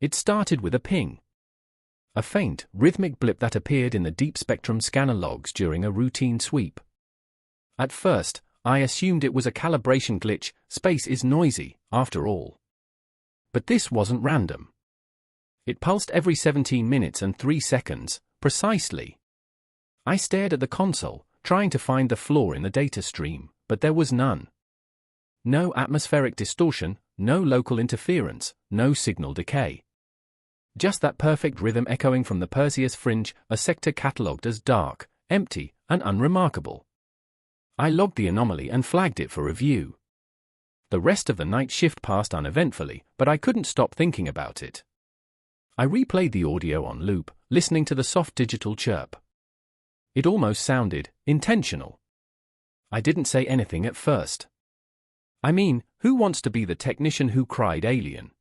It started with a ping. A faint, rhythmic blip that appeared in the deep spectrum scanner logs during a routine sweep. At first, I assumed it was a calibration glitch. Space is noisy, after all. But this wasn't random. It pulsed every 17 minutes and 3 seconds, precisely. I stared at the console, trying to find the flaw in the data stream, but there was none. No atmospheric distortion, no local interference, no signal decay. Just that perfect rhythm echoing from the Perseus fringe, a sector catalogued as dark, empty, and unremarkable. I logged the anomaly and flagged it for review. The rest of the night shift passed uneventfully, but I couldn't stop thinking about it. I replayed the audio on loop, listening to the soft digital chirp. It almost sounded intentional. I didn't say anything at first. I mean, who wants to be the technician who cried alien?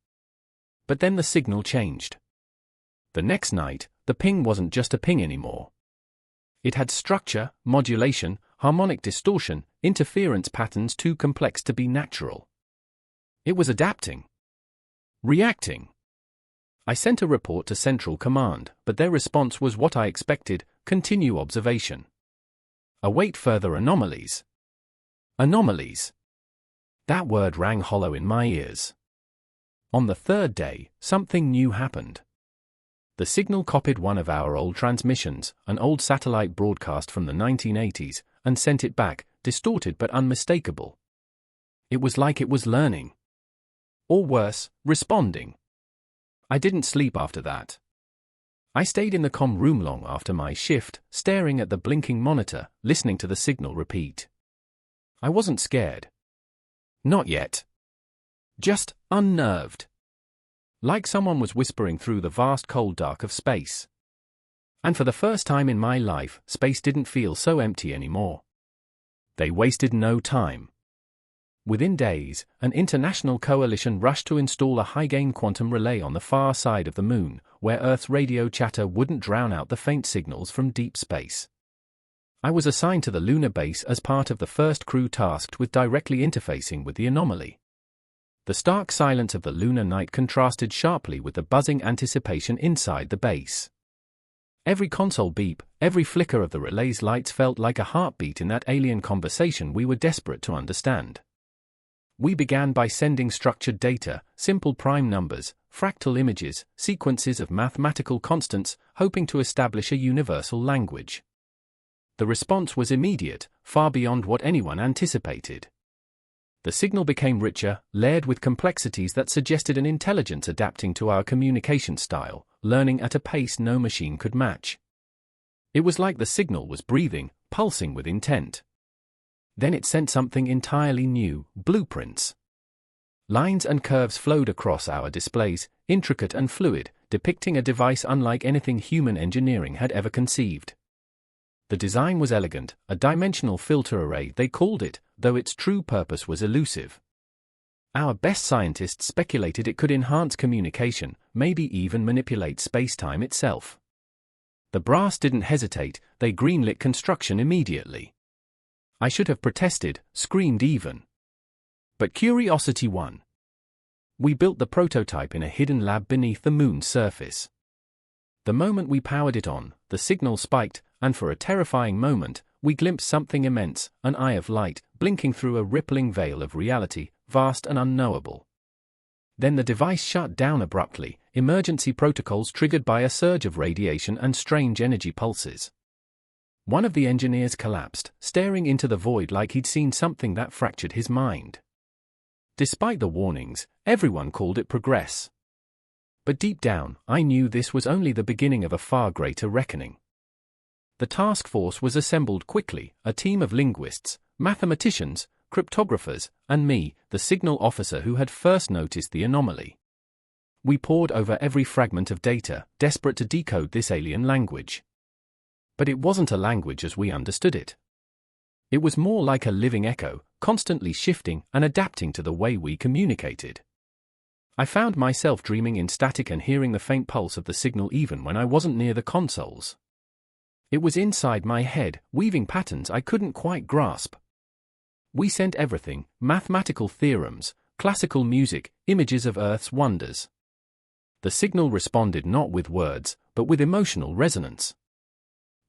But then the signal changed. The next night, the ping wasn't just a ping anymore. It had structure, modulation, harmonic distortion, interference patterns too complex to be natural. It was adapting. Reacting. I sent a report to Central Command, but their response was what I expected: continue observation. Await further anomalies. Anomalies. That word rang hollow in my ears. On the third day, something new happened. The signal copied one of our old transmissions, an old satellite broadcast from the 1980s, and sent it back, distorted but unmistakable. It was like it was learning. Or worse, responding. I didn't sleep after that. I stayed in the comm room long after my shift, staring at the blinking monitor, listening to the signal repeat. I wasn't scared. Not yet. Just unnerved. Like someone was whispering through the vast cold dark of space. And for the first time in my life, space didn't feel so empty anymore. They wasted no time. Within days, an international coalition rushed to install a high-gain quantum relay on the far side of the moon, where Earth's radio chatter wouldn't drown out the faint signals from deep space. I was assigned to the lunar base as part of the first crew tasked with directly interfacing with the anomaly. The stark silence of the lunar night contrasted sharply with the buzzing anticipation inside the base. Every console beep, every flicker of the relay's lights felt like a heartbeat in that alien conversation we were desperate to understand. We began by sending structured data, simple prime numbers, fractal images, sequences of mathematical constants, hoping to establish a universal language. The response was immediate, far beyond what anyone anticipated. The signal became richer, layered with complexities that suggested an intelligence adapting to our communication style, learning at a pace no machine could match. It was like the signal was breathing, pulsing with intent. Then it sent something entirely new: blueprints. Lines and curves flowed across our displays, intricate and fluid, depicting a device unlike anything human engineering had ever conceived. The design was elegant, a dimensional filter array they called it, though its true purpose was elusive. Our best scientists speculated it could enhance communication, maybe even manipulate space-time itself. The brass didn't hesitate, they greenlit construction immediately. I should have protested, screamed even. But curiosity won. We built the prototype in a hidden lab beneath the moon's surface. The moment we powered it on, the signal spiked, and for a terrifying moment, we glimpsed something immense, an eye of light, blinking through a rippling veil of reality, vast and unknowable. Then the device shut down abruptly, emergency protocols triggered by a surge of radiation and strange energy pulses. One of the engineers collapsed, staring into the void like he'd seen something that fractured his mind. Despite the warnings, everyone called it progress. But deep down, I knew this was only the beginning of a far greater reckoning. The task force was assembled quickly, a team of linguists, mathematicians, cryptographers, and me, the signal officer who had first noticed the anomaly. We pored over every fragment of data, desperate to decode this alien language. But it wasn't a language as we understood it. It was more like a living echo, constantly shifting and adapting to the way we communicated. I found myself dreaming in static and hearing the faint pulse of the signal even when I wasn't near the consoles. It was inside my head, weaving patterns I couldn't quite grasp. We sent everything: mathematical theorems, classical music, images of Earth's wonders. The signal responded not with words, but with emotional resonance.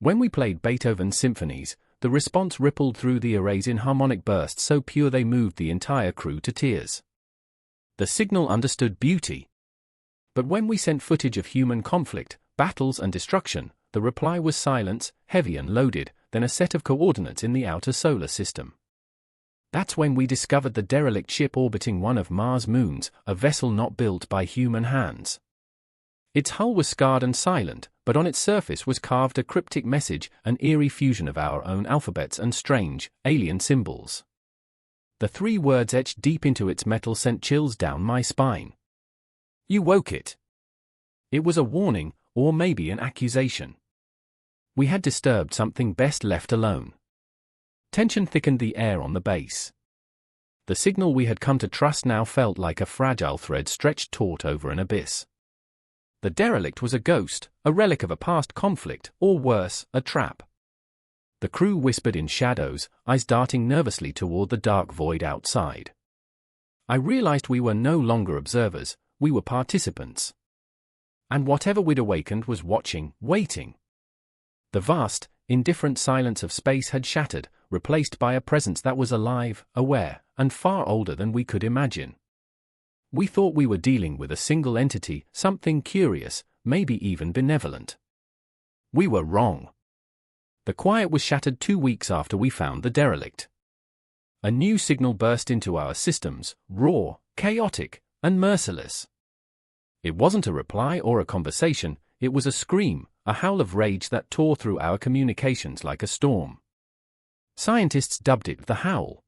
When we played Beethoven's symphonies, the response rippled through the arrays in harmonic bursts so pure they moved the entire crew to tears. The signal understood beauty. But when we sent footage of human conflict, battles and destruction, the reply was silence, heavy and loaded, then a set of coordinates in the outer solar system. That's when we discovered the derelict ship orbiting one of Mars' moons, a vessel not built by human hands. Its hull was scarred and silent, but on its surface was carved a cryptic message, an eerie fusion of our own alphabets and strange, alien symbols. The 3 words etched deep into its metal sent chills down my spine. You woke it. It was a warning, or maybe an accusation. We had disturbed something best left alone. Tension thickened the air on the base. The signal we had come to trust now felt like a fragile thread stretched taut over an abyss. The derelict was a ghost, a relic of a past conflict, or worse, a trap. The crew whispered in shadows, eyes darting nervously toward the dark void outside. I realized we were no longer observers, we were participants. And whatever we'd awakened was watching, waiting. The vast, indifferent silence of space had shattered, replaced by a presence that was alive, aware, and far older than we could imagine. We thought we were dealing with a single entity, something curious, maybe even benevolent. We were wrong. The quiet was shattered 2 weeks after we found the derelict. A new signal burst into our systems, raw, chaotic, and merciless. It wasn't a reply or a conversation, it was a scream, a howl of rage that tore through our communications like a storm. Scientists dubbed it the howl.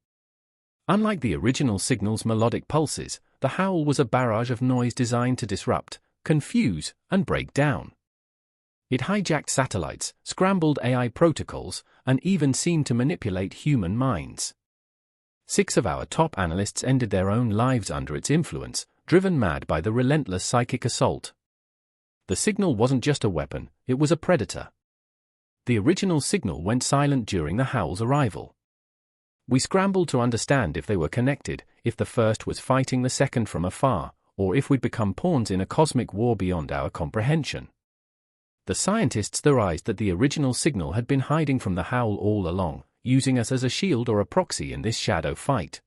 Unlike the original signal's melodic pulses, the howl was a barrage of noise designed to disrupt, confuse, and break down. It hijacked satellites, scrambled AI protocols, and even seemed to manipulate human minds. 6 of our top analysts ended their own lives under its influence, driven mad by the relentless psychic assault. The signal wasn't just a weapon, it was a predator. The original signal went silent during the howl's arrival. We scrambled to understand if they were connected, if the first was fighting the second from afar, or if we'd become pawns in a cosmic war beyond our comprehension. The scientists theorized that the original signal had been hiding from the howl all along, using us as a shield or a proxy in this shadow fight.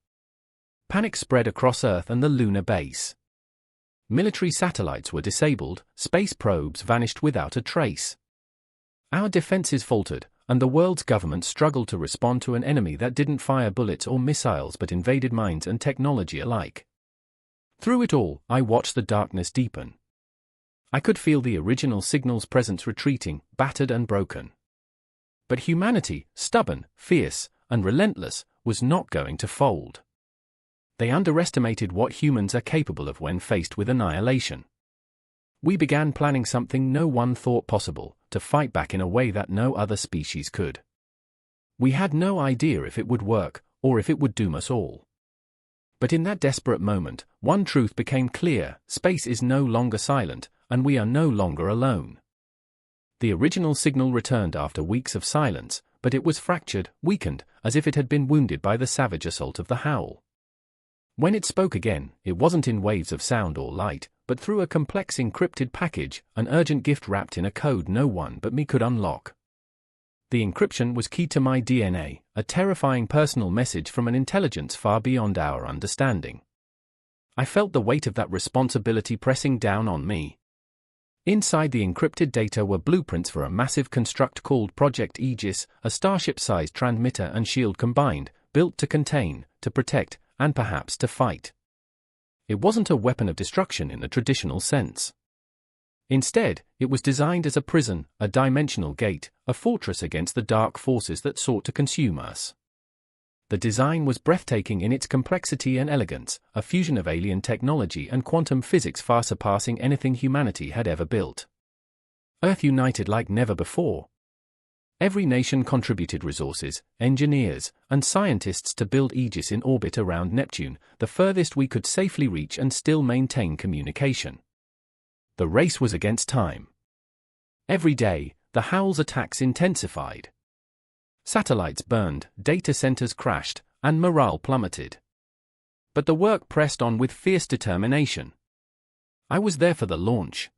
Panic spread across Earth and the lunar base. Military satellites were disabled, space probes vanished without a trace. Our defenses faltered, and the world's government struggled to respond to an enemy that didn't fire bullets or missiles but invaded minds and technology alike. Through it all, I watched the darkness deepen. I could feel the original signal's presence retreating, battered and broken. But humanity, stubborn, fierce, and relentless, was not going to fold. They underestimated what humans are capable of when faced with annihilation. We began planning something no one thought possible, to fight back in a way that no other species could. We had no idea if it would work, or if it would doom us all. But in that desperate moment, one truth became clear: space is no longer silent, and we are no longer alone. The original signal returned after weeks of silence, but it was fractured, weakened, as if it had been wounded by the savage assault of the howl. When it spoke again, it wasn't in waves of sound or light, but through a complex encrypted package, an urgent gift wrapped in a code no one but me could unlock. The encryption was key to my DNA, a terrifying personal message from an intelligence far beyond our understanding. I felt the weight of that responsibility pressing down on me. Inside the encrypted data were blueprints for a massive construct called Project Aegis, a starship-sized transmitter and shield combined, built to contain, to protect, and perhaps to fight. It wasn't a weapon of destruction in the traditional sense. Instead, it was designed as a prison, a dimensional gate, a fortress against the dark forces that sought to consume us. The design was breathtaking in its complexity and elegance, a fusion of alien technology and quantum physics far surpassing anything humanity had ever built. Earth united like never before. Every nation contributed resources, engineers, and scientists to build Aegis in orbit around Neptune, the furthest we could safely reach and still maintain communication. The race was against time. Every day, the howl's attacks intensified. Satellites burned, data centers crashed, and morale plummeted. But the work pressed on with fierce determination. I was there for the launch.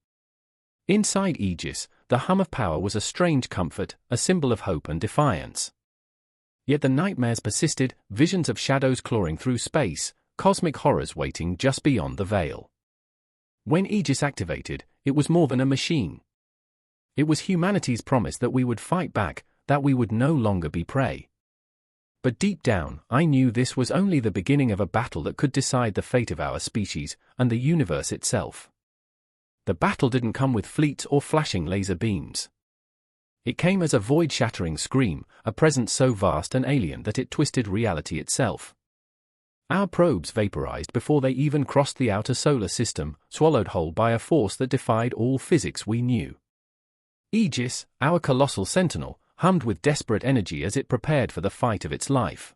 Inside Aegis, the hum of power was a strange comfort, a symbol of hope and defiance. Yet the nightmares persisted, visions of shadows clawing through space, cosmic horrors waiting just beyond the veil. When Aegis activated, it was more than a machine. It was humanity's promise that we would fight back, that we would no longer be prey. But deep down, I knew this was only the beginning of a battle that could decide the fate of our species and the universe itself. The battle didn't come with fleets or flashing laser beams. It came as a void-shattering scream, a presence so vast and alien that it twisted reality itself. Our probes vaporized before they even crossed the outer solar system, swallowed whole by a force that defied all physics we knew. Aegis, our colossal sentinel, hummed with desperate energy as it prepared for the fight of its life.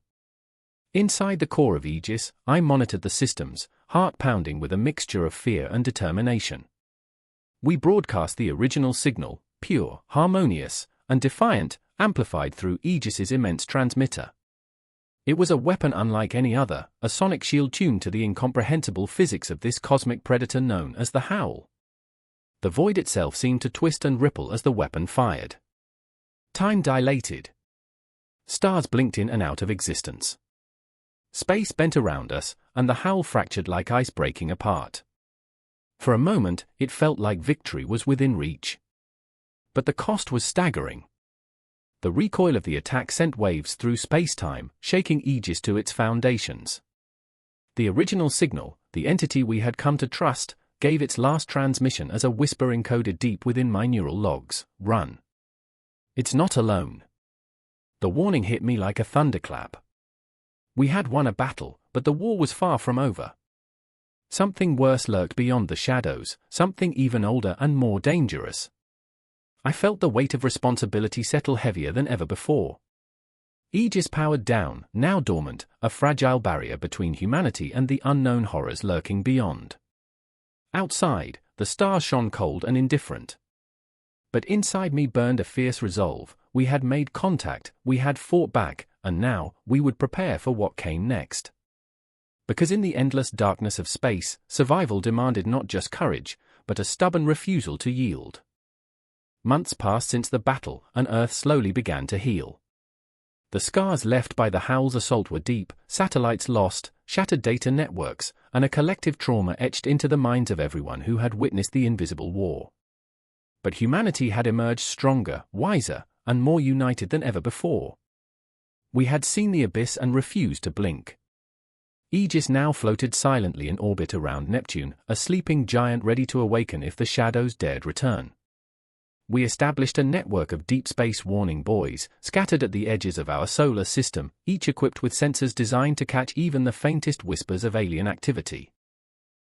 Inside the core of Aegis, I monitored the systems, heart pounding with a mixture of fear and determination. We broadcast the original signal, pure, harmonious, and defiant, amplified through Aegis's immense transmitter. It was a weapon unlike any other, a sonic shield tuned to the incomprehensible physics of this cosmic predator known as the Howl. The void itself seemed to twist and ripple as the weapon fired. Time dilated. Stars blinked in and out of existence. Space bent around us, and the Howl fractured like ice breaking apart. For a moment, it felt like victory was within reach. But the cost was staggering. The recoil of the attack sent waves through space-time, shaking Aegis to its foundations. The original signal, the entity we had come to trust, gave its last transmission as a whisper encoded deep within my neural logs: "Run. It's not alone." The warning hit me like a thunderclap. We had won a battle, but the war was far from over. Something worse lurked beyond the shadows, something even older and more dangerous. I felt the weight of responsibility settle heavier than ever before. Aegis powered down, now dormant, a fragile barrier between humanity and the unknown horrors lurking beyond. Outside, the stars shone cold and indifferent. But inside me burned a fierce resolve. We had made contact, we had fought back, and now, we would prepare for what came next. Because in the endless darkness of space, survival demanded not just courage, but a stubborn refusal to yield. Months passed since the battle, and Earth slowly began to heal. The scars left by the Howl's assault were deep, satellites lost, shattered data networks, and a collective trauma etched into the minds of everyone who had witnessed the invisible war. But humanity had emerged stronger, wiser, and more united than ever before. We had seen the abyss and refused to blink. Aegis now floated silently in orbit around Neptune, a sleeping giant ready to awaken if the shadows dared return. We established a network of deep space warning buoys, scattered at the edges of our solar system, each equipped with sensors designed to catch even the faintest whispers of alien activity.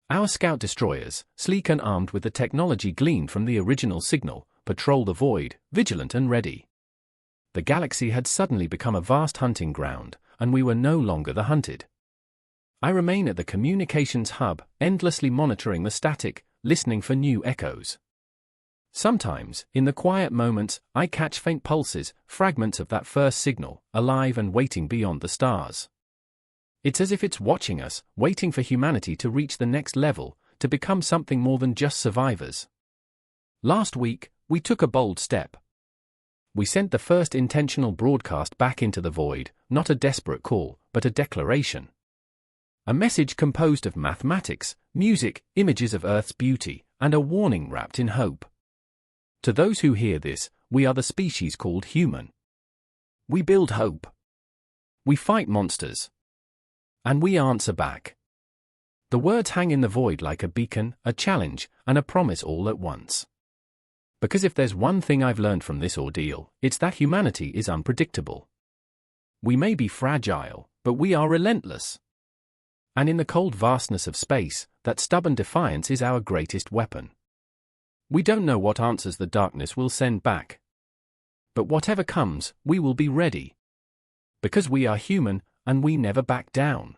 Our scout destroyers, sleek and armed with the technology gleaned from the original signal, patrol the void, vigilant and ready. The galaxy had suddenly become a vast hunting ground, and we were no longer the hunted. I remain at the communications hub, endlessly monitoring the static, listening for new echoes. Sometimes, in the quiet moments, I catch faint pulses, fragments of that first signal, alive and waiting beyond the stars. It's as if it's watching us, waiting for humanity to reach the next level, to become something more than just survivors. Last week, we took a bold step. We sent the first intentional broadcast back into the void, not a desperate call, but a declaration. A message composed of mathematics, music, images of Earth's beauty, and a warning wrapped in hope. To those who hear this, we are the species called human. We build hope. We fight monsters. And we answer back. The words hang in the void like a beacon, a challenge, and a promise all at once. Because if there's one thing I've learned from this ordeal, it's that humanity is unpredictable. We may be fragile, but we are relentless. And in the cold vastness of space, that stubborn defiance is our greatest weapon. We don't know what answers the darkness will send back. But whatever comes, we will be ready. Because we are human, and we never back down.